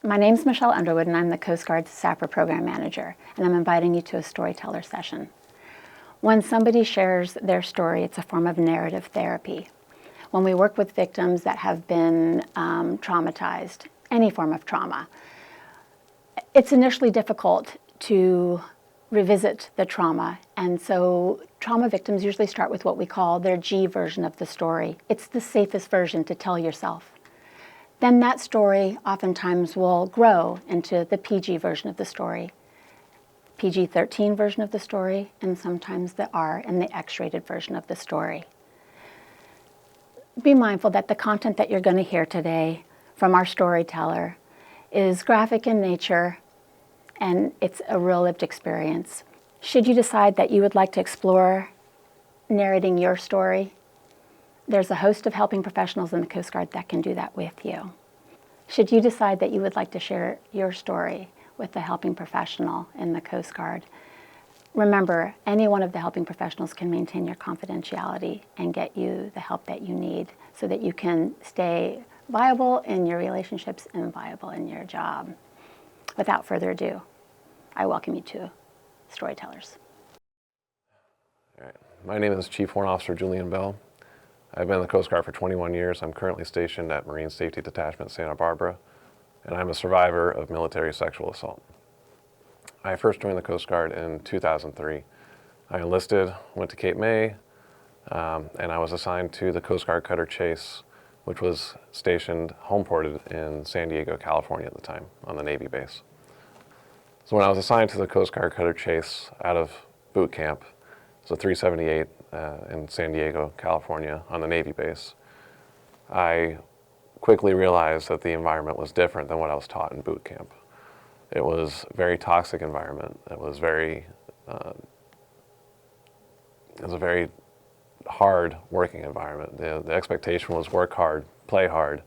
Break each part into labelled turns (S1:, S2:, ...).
S1: My name's Michelle Underwood, and I'm the Coast Guard's SAPR Program Manager, and I'm inviting you to a storyteller session. When somebody shares their story, it's a form of narrative therapy. When we work with victims that have been traumatized, any form of trauma, it's initially difficult to revisit the trauma, and so trauma victims usually start with what we call their G version of the story. It's the safest version to tell yourself. Then that story oftentimes will grow into the PG version of the story, PG-13 version of the story, and sometimes the R and the X-rated version of the story. Be mindful that the content that you're going to hear today from our storyteller is graphic in nature, and it's a real lived experience. Should you decide that you would like to explore narrating your story, there's a host of helping professionals in the Coast Guard that can do that with you. Should you decide that you would like to share your story with a helping professional in the Coast Guard, remember, any one of the helping professionals can maintain your confidentiality and get you the help that you need so that you can stay viable in your relationships and viable in your job. Without further ado, I welcome you to Storytellers.
S2: All right. My name is Chief Warrant Officer Julian Bell. I've been in the Coast Guard for 21 years. I'm currently stationed at Marine Safety Detachment Santa Barbara, and I'm a survivor of military sexual assault. I first joined the Coast Guard in 2003. I enlisted, went to Cape May, and I was assigned to the Coast Guard Cutter Chase, which was stationed homeported in San Diego, California at the time, on the Navy base. So when I was assigned to the Coast Guard Cutter Chase out of boot camp, so 378 in San Diego, California, on the Navy base, I quickly realized that the environment was different than what I was taught in boot camp. It was a very toxic environment. It was a very hard working environment. The expectation was work hard, play hard.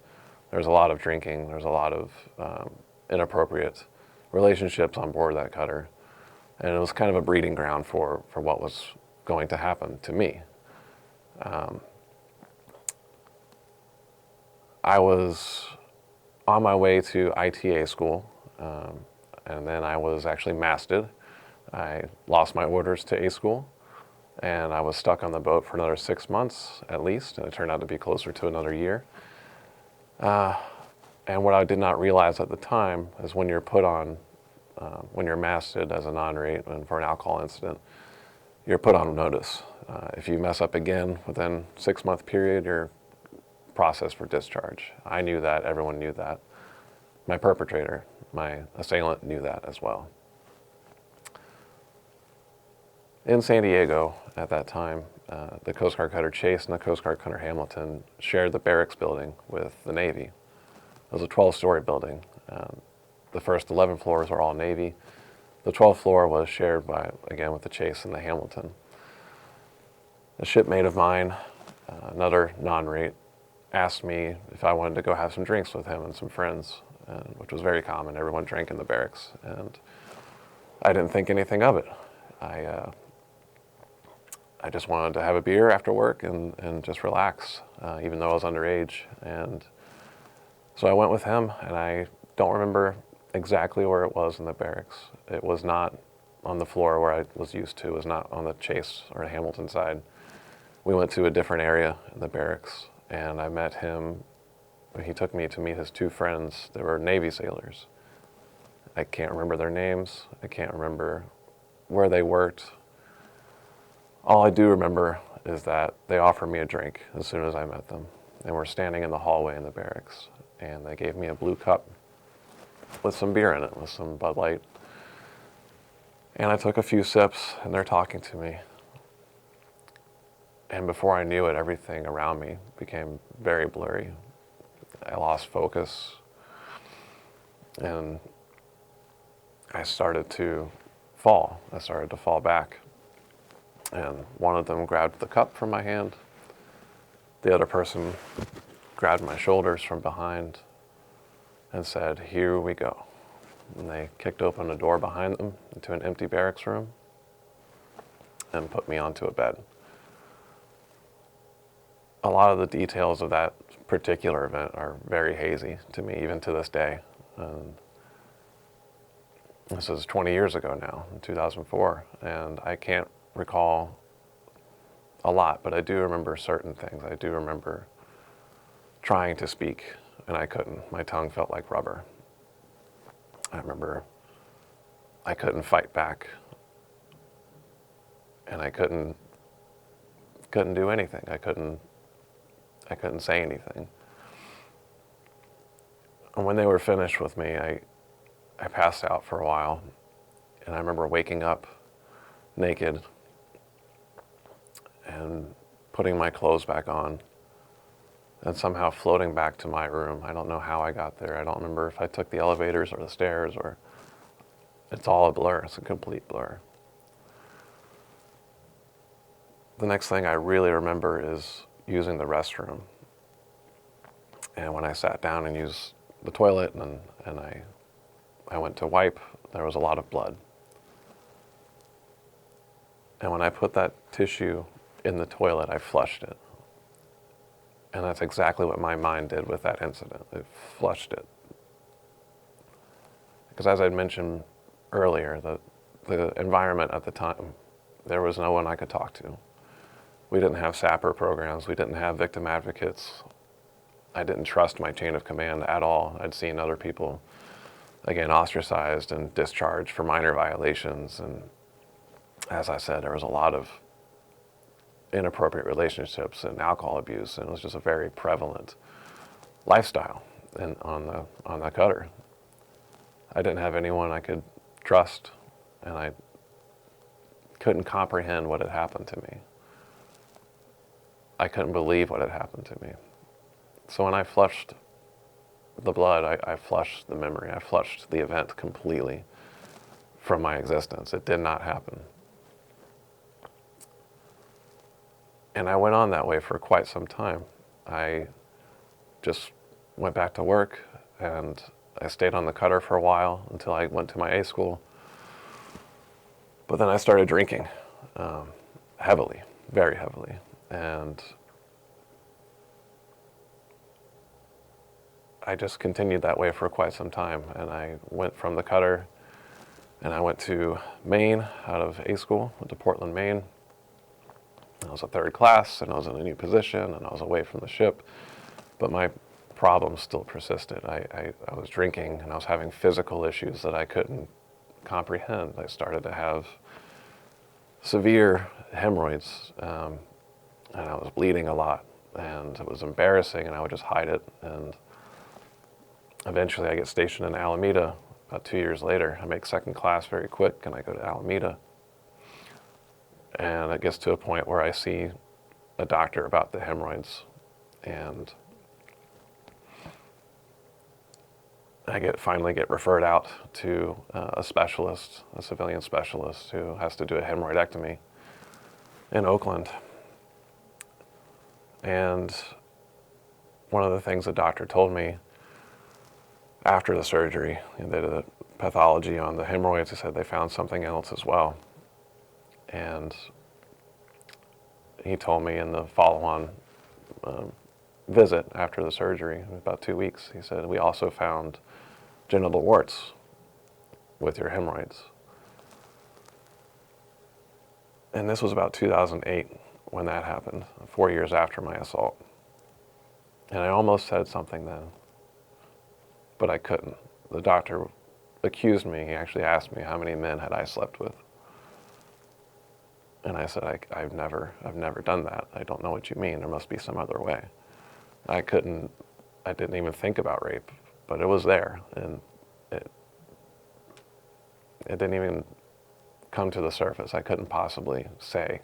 S2: There was a lot of drinking. There was a lot of inappropriate relationships on board that cutter. And it was kind of a breeding ground for what was going to happen to me. I was on my way to ITA school, and then I was actually masted. I lost my orders to A school, and I was stuck on the boat for another 6 months at least, and it turned out to be closer to another year. And what I did not realize at the time is when you're put on, when you're masted as a non-rate and for an alcohol incident, you're put on notice. If you mess up again within a 6-month period, you're processed for discharge. I knew that, everyone knew that. My perpetrator, my assailant knew that as well. In San Diego at that time, the Coast Guard Cutter Chase and the Coast Guard Cutter Hamilton shared the barracks building with the Navy. It was a 12-story building. The first 11 floors were all Navy. The 12th floor was shared by, again, with the Chase and the Hamilton. A shipmate of mine, another non-rate, asked me if I wanted to go have some drinks with him and some friends, which was very common. Everyone drank in the barracks, and I didn't think anything of it. I just wanted to have a beer after work and just relax, even though I was underage. And so I went with him, and I don't remember exactly where it was in the barracks. It was not on the floor where I was used to. It was not on the Chase or Hamilton side. We went to a different area in the barracks, and I met him. He took me to meet his two friends. They were Navy sailors. I can't remember their names. I can't remember where they worked. All I do remember is that they offered me a drink as soon as I met them. And we're standing in the hallway in the barracks, and they gave me a blue cup with some beer in it, with some Bud Light. And I took a few sips, and they're talking to me. And before I knew it, everything around me became very blurry. I lost focus, and I started to fall. I started to fall back. And one of them grabbed the cup from my hand. The other person grabbed my shoulders from behind and said, "Here we go." And they kicked open a door behind them into an empty barracks room and put me onto a bed. A lot of the details of that particular event are very hazy to me, even to this day. And This is 20 years ago now, in 2004, and I can't recall a lot, but I do remember certain things. I do remember trying to speak, and I couldn't. My tongue felt like rubber. I remember I couldn't fight back, and I couldn't do anything. I couldn't say anything. And when they were finished with me, I passed out for a while, and I remember waking up naked and putting my clothes back on and somehow floating back to my room. I don't know how I got there. I don't remember if I took the elevators or the stairs, or it's all a blur. It's a complete blur. The next thing I really remember is using the restroom. And when I sat down and used the toilet and I went to wipe, there was a lot of blood. And when I put that tissue in the toilet, I flushed it. And that's exactly what my mind did with that incident. It flushed it. Because as I'd mentioned earlier, the environment at the time, there was no one I could talk to. We didn't have SAPR programs. We didn't have victim advocates. I didn't trust my chain of command at all. I'd seen other people, again, ostracized and discharged for minor violations. And as I said, there was a lot of inappropriate relationships and alcohol abuse, and it was just a very prevalent lifestyle on the cutter. I didn't have anyone I could trust, and I couldn't comprehend what had happened to me. I couldn't believe what had happened to me. So when I flushed the blood, I flushed the memory. I flushed the event completely from my existence. It did not happen. And I went on that way for quite some time. I just went back to work, and I stayed on the cutter for a while until I went to my A school. But then I started drinking heavily, very heavily. And I just continued that way for quite some time. And I went from the cutter, and I went to Maine out of A school, went to Portland, Maine. I was a third class, and I was in a new position, and I was away from the ship. But my problems still persisted. I was drinking, and I was having physical issues that I couldn't comprehend. I started to have severe hemorrhoids, and I was bleeding a lot, and it was embarrassing, and I would just hide it. And eventually I get stationed in Alameda. About 2 years later, I make second class very quick, and I go to Alameda. And it gets to a point where I see a doctor about the hemorrhoids, and I finally get referred out to a specialist, a civilian specialist, who has to do a hemorrhoidectomy in Oakland. And one of the things the doctor told me after the surgery, they did a pathology on the hemorrhoids. He said they found something else as well. And he told me in the follow-on visit after the surgery, about 2 weeks, he said, we also found genital warts with your hemorrhoids. And this was about 2008 when that happened, 4 years after my assault. And I almost said something then, but I couldn't. The doctor accused me. He actually asked me how many men had I slept with. And I said, I've never done that. I don't know what you mean. There must be some other way. I didn't even think about rape, but it was there. And it didn't even come to the surface. I couldn't possibly say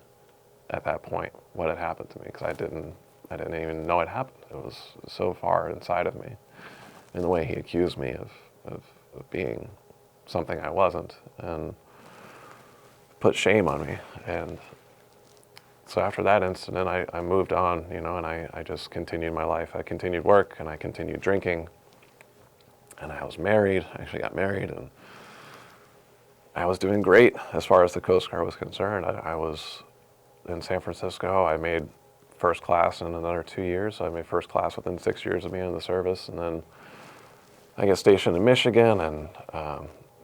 S2: at that point what had happened to me, because I didn't even know it happened. It was so far inside of me. In the way he accused me of being something I wasn't, and put shame on me. And so after that incident, I moved on, and I just continued my life. I continued work, and I continued drinking, and I was married. I actually got married, and I was doing great as far as the Coast Guard was concerned. I was in San Francisco. I made first class in another 2 years. So I made first class within 6 years of being in the service, and then I get stationed in Michigan, and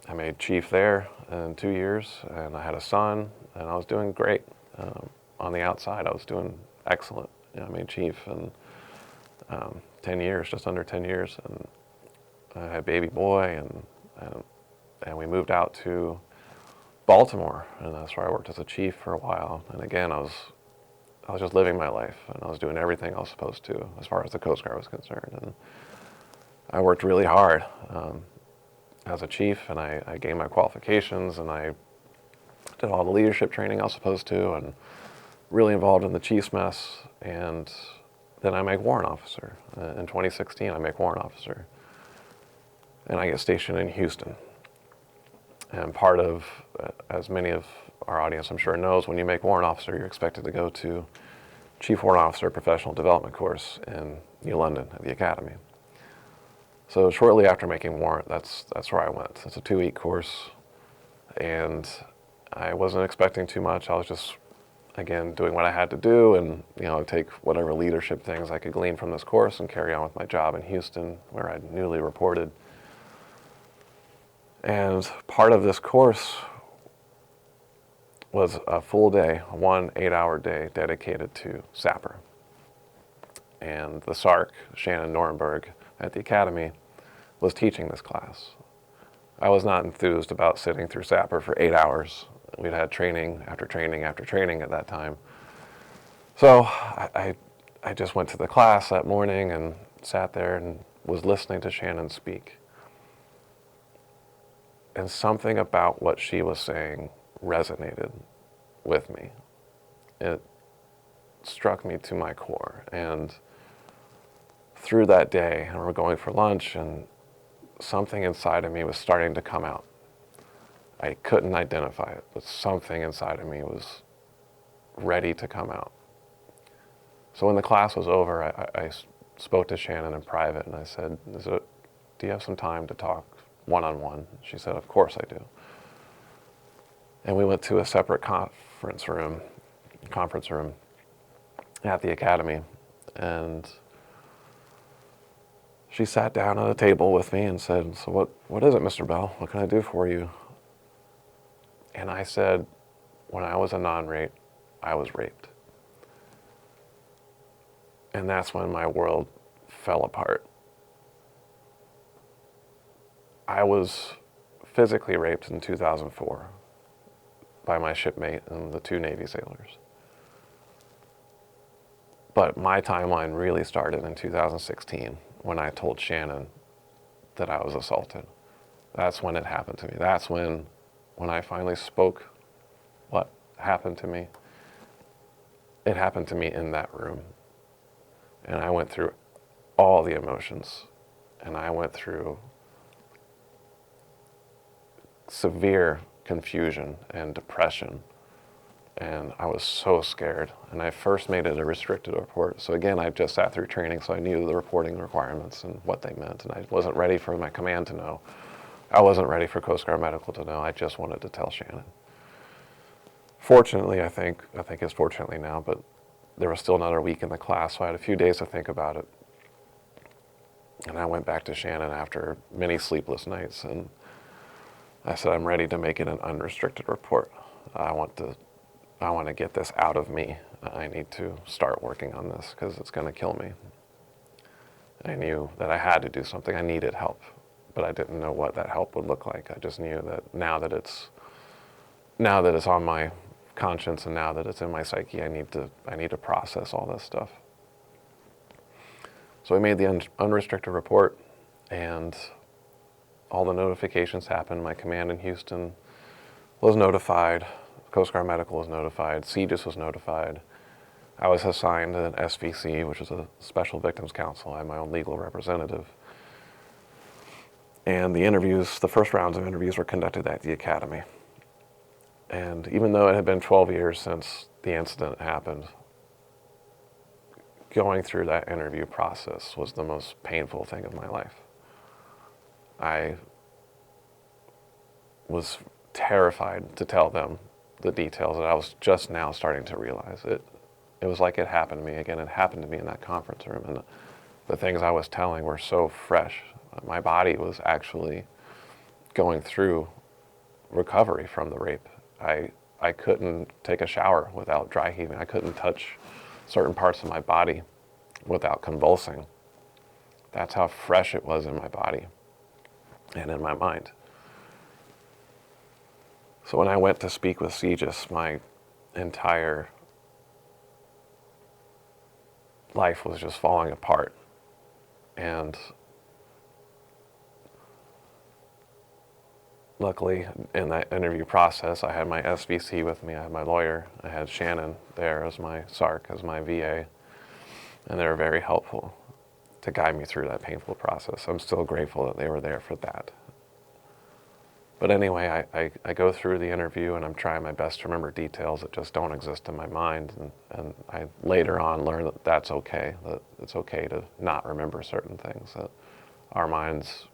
S2: I made chief there in 2 years, and I had a son, and I was doing great. On the outside, I was doing excellent. You know, I made chief in 10 years, just under 10 years, and I had a baby boy, and we moved out to Baltimore, and that's where I worked as a chief for a while. And again, I was just living my life, and I was doing everything I was supposed to as far as the Coast Guard was concerned. And I worked really hard as a chief, and I gained my qualifications, and I did all the leadership training I was supposed to, and really involved in the chief's mess. And then I make warrant officer. In 2016, I make warrant officer, and I get stationed in Houston. And part of, as many of our audience I'm sure knows, when you make warrant officer, you're expected to go to Chief Warrant Officer Professional Development course in New London at the Academy. So shortly after making warrant, that's where I went. It's a 2-week course, and I wasn't expecting too much. I was just, again, doing what I had to do, and take whatever leadership things I could glean from this course and carry on with my job in Houston, where I'd newly reported. And part of this course was a full day, 1 8-hour day dedicated to SAPR. And the SARC, Shannon Norenberg at the Academy, was teaching this class. I was not enthused about sitting through SAPR for 8 hours. We'd had training after training after training at that time. So I just went to the class that morning and sat there and was listening to Shannon speak. And something about what she was saying resonated with me. It struck me to my core. And through that day, and we're going for lunch, and something inside of me was starting to come out. I couldn't identify it, but something inside of me was ready to come out. So when the class was over, I spoke to Shannon in private, and I said, do you have some time to talk one-on-one? She said, of course I do. And we went to a separate conference room at the Academy, and she sat down at a table with me and said, so what is it, Mr. Bell? What can I do for you? And I said, when I was a non-rape, I was raped. And that's when my world fell apart. I was physically raped in 2004 by my shipmate and the 2 Navy sailors. But my timeline really started in 2016 when I told Shannon that I was assaulted. That's when it happened to me. That's when I finally spoke what happened to me. It happened to me in that room. And I went through all the emotions, and I went through severe confusion and depression, and I was so scared. And I first made it a restricted report. So again, I just sat through training, so I knew the reporting requirements and what they meant, and I wasn't ready for my command to know. I wasn't ready for Coast Guard Medical to know. I just wanted to tell Shannon. Fortunately, I think it's fortunately now, but there was still another week in the class, so I had a few days to think about it. And I went back to Shannon after many sleepless nights, and I said, I'm ready to make it an unrestricted report. I want to get this out of me. I need to start working on this because it's going to kill me. I knew that I had to do something. I needed help, but I didn't know what that help would look like. I just knew that now that it's on my conscience and now that it's in my psyche, I need to process all this stuff. So I made the unrestricted report, and all the notifications happened. My command in Houston was notified. Coast Guard Medical was notified. CGIS was notified. I was assigned an SVC, which is a Special Victims Counsel. I had my own legal representative. And the first rounds of interviews were conducted at the Academy. And even though it had been 12 years since the incident happened, going through that interview process was the most painful thing of my life. I was terrified to tell them the details that I was just now starting to realize. It was like it happened to me again. It happened to me in that conference room, and the things I was telling were so fresh. My body was actually going through recovery from the rape. I couldn't take a shower without dry heaving. I couldn't touch certain parts of my body without convulsing. That's how fresh it was in my body and in my mind. So when I went to speak with Segis, my entire life was just falling apart. And luckily, in that interview process, I had my SVC with me, I had my lawyer, I had Shannon there as my SARC, as my VA, and they were very helpful to guide me through that painful process. I'm still grateful that they were there for that. But anyway, I go through the interview and I'm trying my best to remember details that just don't exist in my mind. And I later on learned that that's okay, that it's okay to not remember certain things, that our minds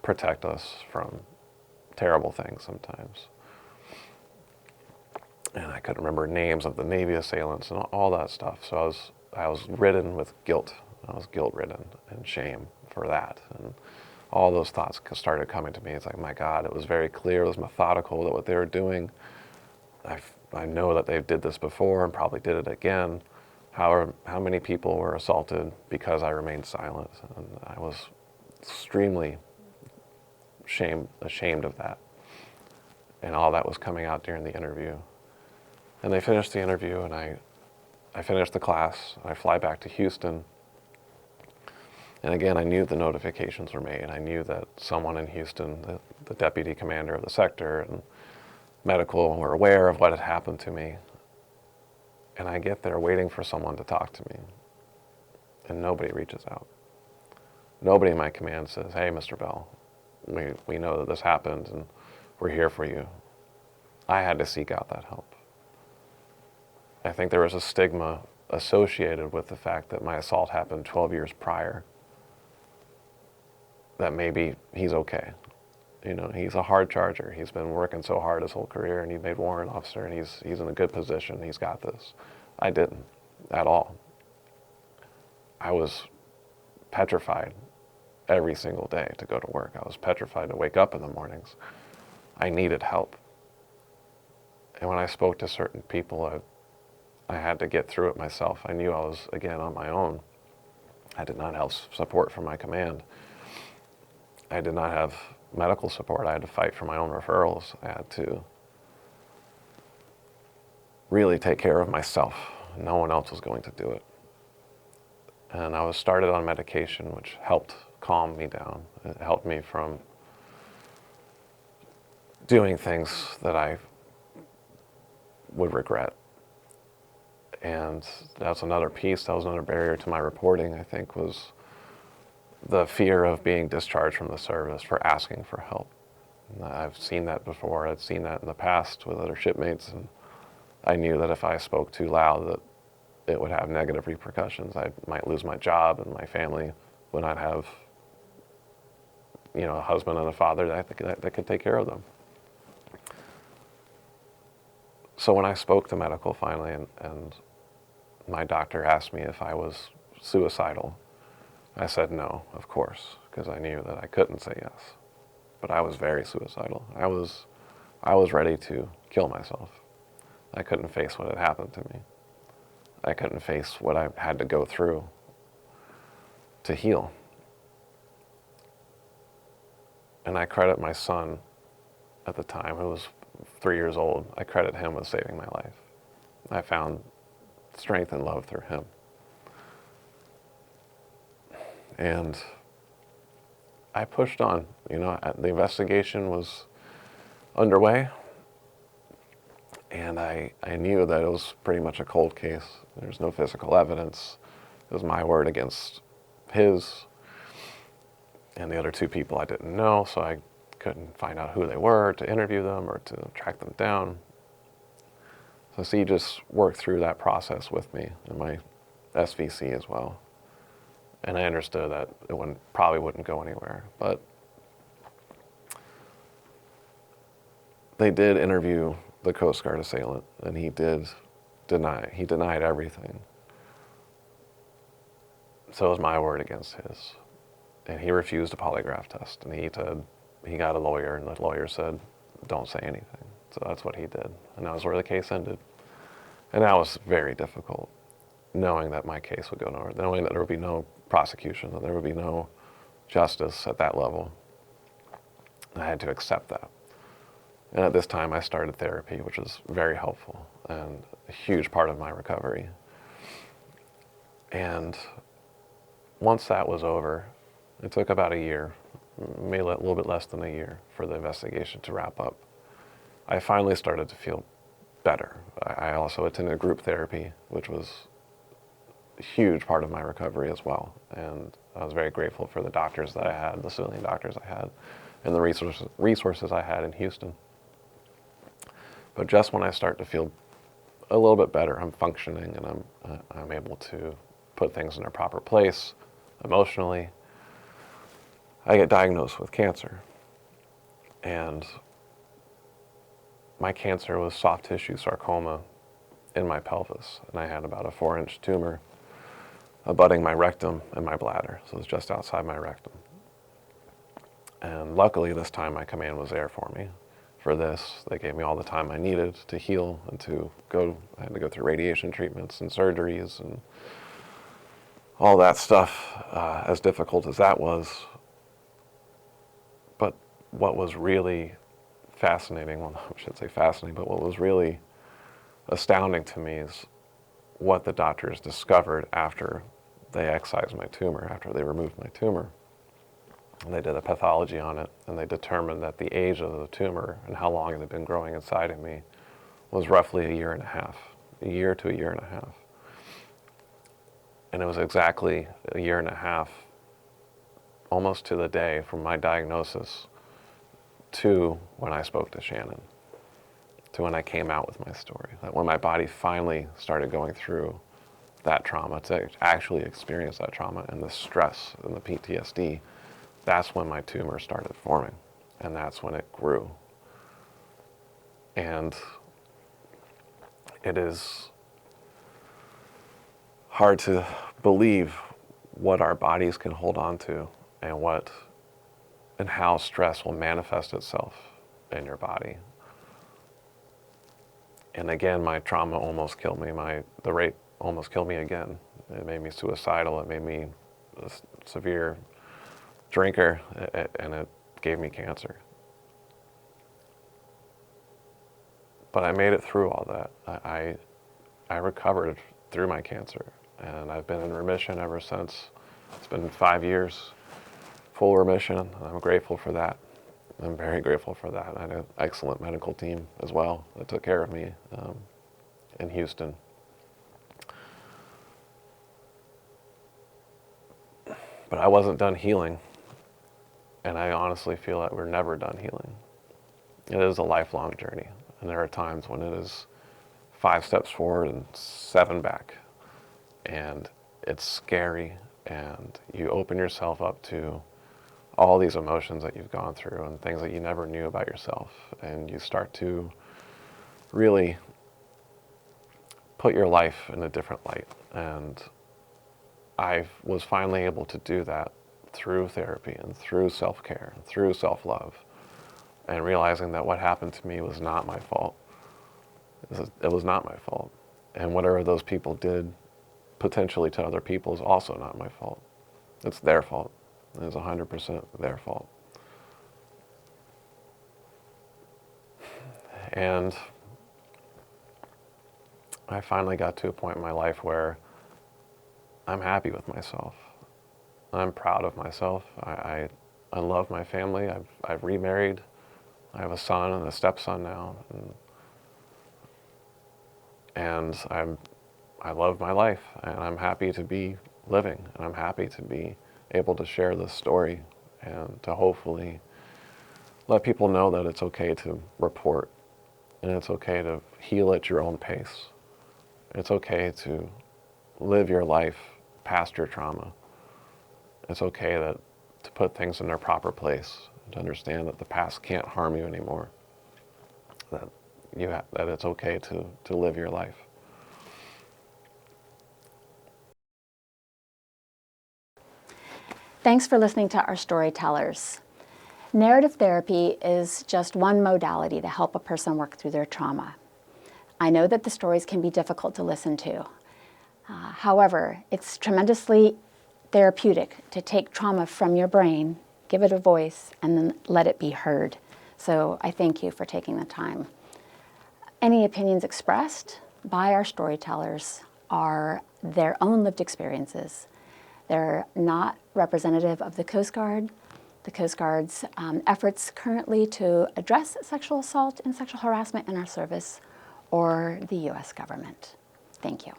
S2: protect us from terrible things sometimes. And I couldn't remember names of the Navy assailants and all that stuff. So I was ridden with guilt. I was guilt-ridden and shame for that. And all those thoughts started coming to me. It's like, my God, it was very clear, it was methodical that what they were doing. I know that they did this before and probably did it again. How many people were assaulted because I remained silent? And I was extremely ashamed of that. And all that was coming out during the interview. And they finished the interview and I finished the class. I fly back to Houston. And again, I knew the notifications were made. I knew that someone in Houston, the deputy commander of the sector and medical were aware of what had happened to me. And I get there waiting for someone to talk to me. And nobody reaches out. Nobody in my command says, hey, Mr. Bell, we know that this happened and we're here for you. I had to seek out that help. I think there was a stigma associated with the fact that my assault happened 12 years prior. That maybe he's okay. You know, he's a hard charger. He's been working so hard his whole career and he made warrant officer and he's in a good position. He's got this. I didn't at all. I was petrified every single day to go to work. I was petrified to wake up in the mornings. I needed help. And when I spoke to certain people, I had to get through it myself. I knew I was, again, on my own. I did not have support from my command. I did not have medical support. I had to fight for my own referrals. I had to really take care of myself. No one else was going to do it. And I was started on medication, which helped calm me down. It helped me from doing things that I would regret. And that's another piece, that was another barrier to my reporting, I think, was the fear of being discharged from the service for asking for help. And I've seen that before. I'd seen that in the past with other shipmates, and I knew that if I spoke too loud that it would have negative repercussions. I might lose my job and my family would not have, a husband and a father that could take care of them. So when I spoke to medical finally and my doctor asked me if I was suicidal, I said no, of course, because I knew that I couldn't say yes. But I was very suicidal. I was ready to kill myself. I couldn't face what had happened to me. I couldn't face what I had to go through to heal. And I credit my son at the time, who was 3 years old, I credit him with saving my life. I found strength and love through him. And I pushed on. The investigation was underway, and I knew that it was pretty much a cold case. There's no physical evidence. It was my word against his, and the other two people I didn't know, so I couldn't find out who they were to interview them or to track them down. So he just worked through that process with me and my SVC as well. And I understood that it probably wouldn't go anywhere. But they did interview the Coast Guard assailant, and he denied everything. So it was my word against his. And he refused a polygraph test, and he said, he got a lawyer, and the lawyer said, don't say anything. So that's what he did. And that was where the case ended. And that was very difficult, knowing that my case would go nowhere, knowing that there would be no prosecution, that there would be no justice at that level. I had to accept that. And at this time, I started therapy, which was very helpful and a huge part of my recovery. And once that was over, it took about a year, maybe a little bit less than a year, for the investigation to wrap up. I finally started to feel better. I also attended group therapy, which was a huge part of my recovery as well. And I was very grateful for the doctors that I had, the civilian doctors I had, and the resources I had in Houston. But just when I start to feel a little bit better, I'm functioning and I'm able to put things in their proper place emotionally, I get diagnosed with cancer. And my cancer was soft tissue sarcoma in my pelvis. And I had about a 4-inch tumor abutting my rectum and my bladder. So it was just outside my rectum. And luckily this time my command was there for me. For this, they gave me all the time I needed to heal and to go. I had to go through radiation treatments and surgeries and all that stuff, as difficult as that was. But what was really fascinating, well, I shouldn't say fascinating, but what was really astounding to me is what the doctors discovered after they excised my tumor, after they removed my tumor. And they did a pathology on it, and they determined that the age of the tumor and how long it had been growing inside of me was roughly a year and a half, a year to a year and a half. And it was exactly a year and a half, almost to the day, from my diagnosis to when I spoke to Shannon, to when I came out with my story. That when my body finally started going through that trauma, to actually experience that trauma and the stress and the PTSD, that's when my tumor started forming, and that's when it grew. And it is hard to believe what our bodies can hold on to and how stress will manifest itself in your body. And again, my trauma almost killed me. The rape almost killed me again. It made me suicidal. It made me a severe drinker, and it gave me cancer. But I made it through all that. I recovered through my cancer, and I've been in remission ever since. It's been 5 years, full remission, and I'm grateful for that. I'm very grateful for that. I had an excellent medical team as well that took care of me in Houston. But I wasn't done healing, and I honestly feel that we're never done healing. It is a lifelong journey, and there are times when it is 5 steps forward and 7 back, and it's scary, and you open yourself up to all these emotions that you've gone through and things that you never knew about yourself, and you start to really put your life in a different light. And I was finally able to do that through therapy and through self-care, and through self-love, and realizing that what happened to me was not my fault. It was not my fault. And whatever those people did potentially to other people is also not my fault. It's their fault. It is 100% their fault. And I finally got to a point in my life where I'm happy with myself. I'm proud of myself. I love my family. I've remarried. I have a son and a stepson now. And I love my life, and I'm happy to be living, and I'm happy to be able to share this story and to hopefully let people know that it's okay to report, and it's okay to heal at your own pace. It's okay to live your life past your trauma. It's okay to put things in their proper place, to understand that the past can't harm you anymore, that it's okay to live your life.
S1: Thanks for listening to our storytellers. Narrative therapy is just one modality to help a person work through their trauma. I know that the stories can be difficult to listen to. However, it's tremendously therapeutic to take trauma from your brain, give it a voice, and then let it be heard. So I thank you for taking the time. Any opinions expressed by our storytellers are their own lived experiences. They're not representative of the Coast Guard, the Coast Guard's efforts currently to address sexual assault and sexual harassment in our service, or the U.S. government. Thank you.